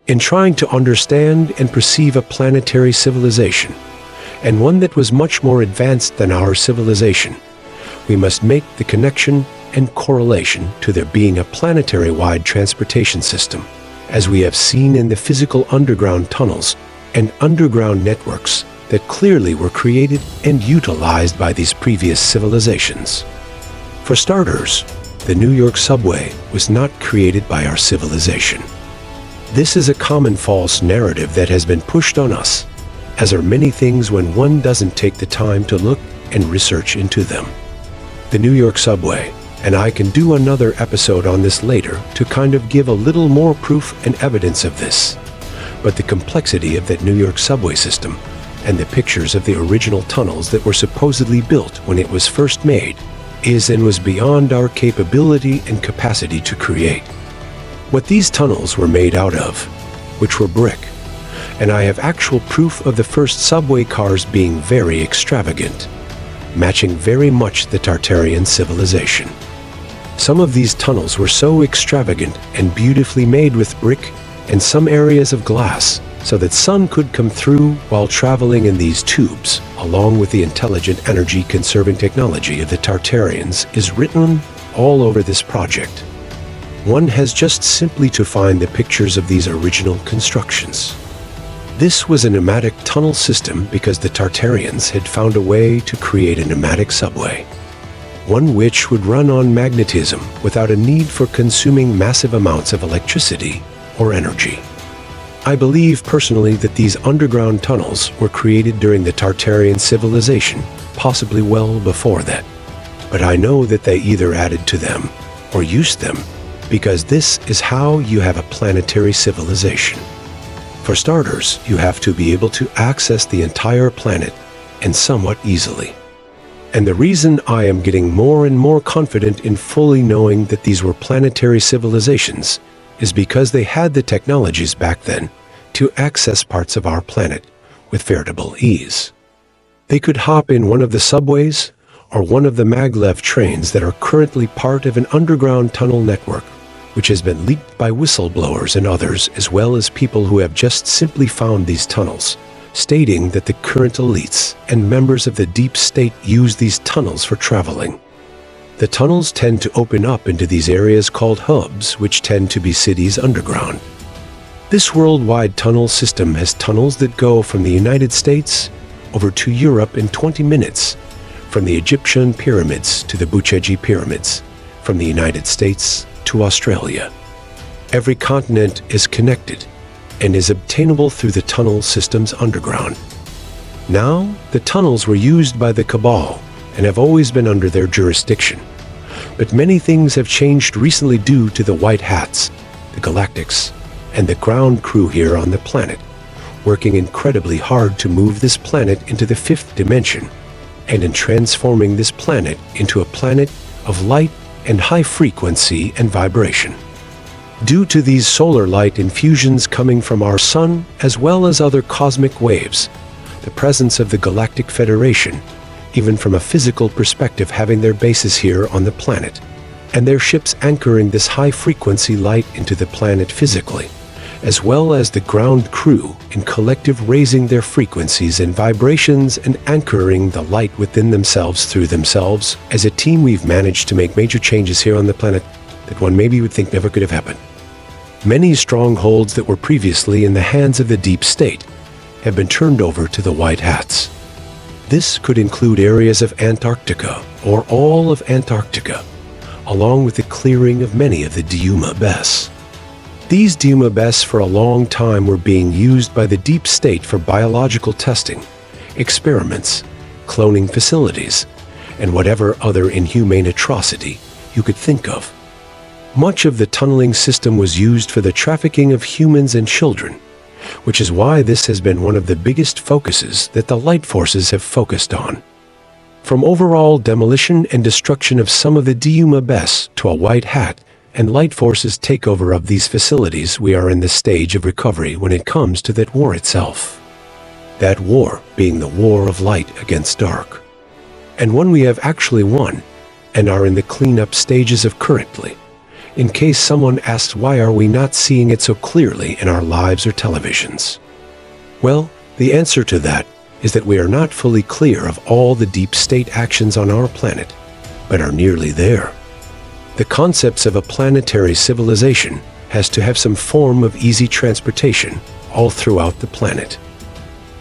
in trying to understand and perceive a planetary civilization, and one that was much more advanced than our civilization, we must make the connection and correlation to there being a planetary-wide transportation system, as we have seen in the physical underground tunnels and underground networks that clearly were created and utilized by these previous civilizations. For starters, the New York subway was not created by our civilization. This is a common false narrative that has been pushed on us, as are many things when one doesn't take the time to look and research into them. The New York subway, and I can do another episode on this later to kind of give a little more proof and evidence of this. But the complexity of that New York subway system and the pictures of the original tunnels that were supposedly built when it was first made is and was beyond our capability and capacity to create. What these tunnels were made out of, which were brick, and I have actual proof of the first subway cars being very extravagant, matching very much the Tartarian civilization. Some of these tunnels were so extravagant and beautifully made with brick and some areas of glass, so that sun could come through while traveling in these tubes, along with the intelligent energy-conserving technology of the Tartarians, is written all over this project. One has just simply to find the pictures of these original constructions. This was a pneumatic tunnel system because the Tartarians had found a way to create a pneumatic subway, one which would run on magnetism without a need for consuming massive amounts of electricity or energy. I believe personally that these underground tunnels were created during the Tartarian civilization, possibly well before that. But I know that they either added to them or used them, because this is how you have a planetary civilization. For starters, you have to be able to access the entire planet, and somewhat easily. And the reason I am getting more and more confident in fully knowing that these were planetary civilizations is because they had the technologies back then to access parts of our planet with veritable ease. They could hop in one of the subways or one of the maglev trains that are currently part of an underground tunnel network, which has been leaked by whistleblowers and others, as well as people who have just simply found these tunnels, stating that the current elites and members of the deep state use these tunnels for traveling. The tunnels tend to open up into these areas called hubs, which tend to be cities underground. This worldwide tunnel system has tunnels that go from the United States over to Europe in 20 minutes, from the Egyptian pyramids to the Buchegi pyramids, from the United States to Australia. Every continent is connected and is obtainable through the tunnel systems underground. Now, the tunnels were used by the Cabal and have always been under their jurisdiction. But many things have changed recently due to the White Hats, the Galactics, and the ground crew here on the planet, working incredibly hard to move this planet into the fifth dimension, and in transforming this planet into a planet of light and high frequency and vibration. Due to these solar light infusions coming from our sun, as well as other cosmic waves, the presence of the Galactic Federation, even from a physical perspective, having their bases here on the planet, and their ships anchoring this high-frequency light into the planet physically, as well as the ground crew in collective raising their frequencies and vibrations and anchoring the light within themselves through themselves. As a team, we've managed to make major changes here on the planet that one maybe would think never could have happened. Many strongholds that were previously in the hands of the deep state have been turned over to the White Hats. This could include areas of Antarctica or all of Antarctica, along with the clearing of many of the D.U.M.B.S. These D.U.M.B.S for a long time were being used by the deep state for biological testing, experiments, cloning facilities, and whatever other inhumane atrocity you could think of. Much of the tunneling system was used for the trafficking of humans and children, which is why this has been one of the biggest focuses that the light forces have focused on. From overall demolition and destruction of some of the D.U.M.B.S to a White Hat and light forces takeover of these facilities, we are in the stage of recovery when it comes to that war itself. That war being the war of light against dark. And one we have actually won and are in the cleanup stages of currently, in case someone asks why are we not seeing it so clearly in our lives or televisions. Well, the answer to that is that we are not fully clear of all the deep state actions on our planet, but are nearly there. The concepts of a planetary civilization has to have some form of easy transportation all throughout the planet.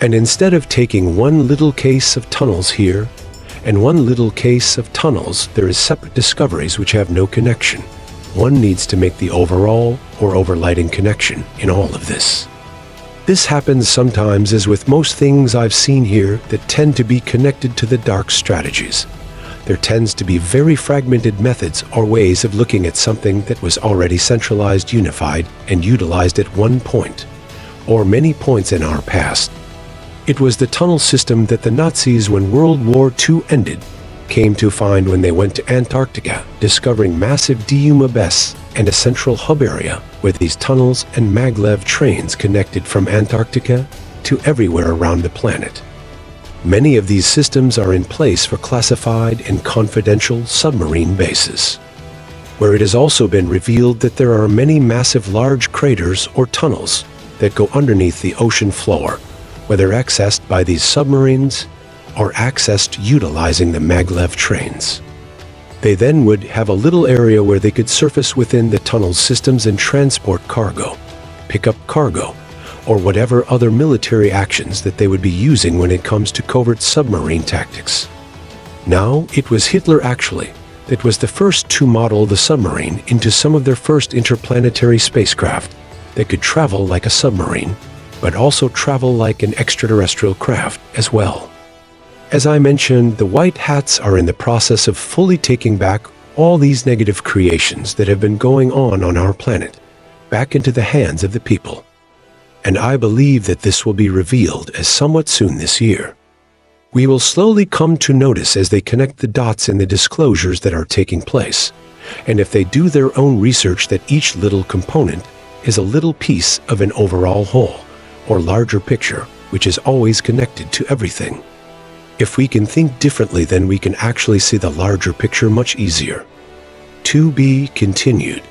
And instead of taking one little case of tunnels here and one little case of tunnels, there is separate discoveries which have no connection. One needs to make the overall or overlighting connection in all of this. This happens sometimes, as with most things I've seen here that tend to be connected to the dark strategies. There tends to be very fragmented methods or ways of looking at something that was already centralized, unified, and utilized at one point, or many points in our past. It was the tunnel system that the Nazis, when World War II ended, came to find when they went to Antarctica, discovering massive D.U.M.B.S and a central hub area where these tunnels and maglev trains connected from Antarctica to everywhere around the planet. Many of these systems are in place for classified and confidential submarine bases, where it has also been revealed that there are many massive large craters or tunnels that go underneath the ocean floor, whether accessed by these submarines or accessed utilizing the maglev trains. They then would have a little area where they could surface within the tunnel systems and transport cargo, pick up cargo, or whatever other military actions that they would be using when it comes to covert submarine tactics. Now, it was Hitler actually that was the first to model the submarine into some of their first interplanetary spacecraft that could travel like a submarine, but also travel like an extraterrestrial craft as well. As I mentioned, the White Hats are in the process of fully taking back all these negative creations that have been going on our planet back into the hands of the people. And I believe that this will be revealed as somewhat soon this year. We will slowly come to notice as they connect the dots in the disclosures that are taking place, and if they do their own research, that each little component is a little piece of an overall whole, or larger picture, which is always connected to everything. If we can think differently, then we can actually see the larger picture much easier. To be continued.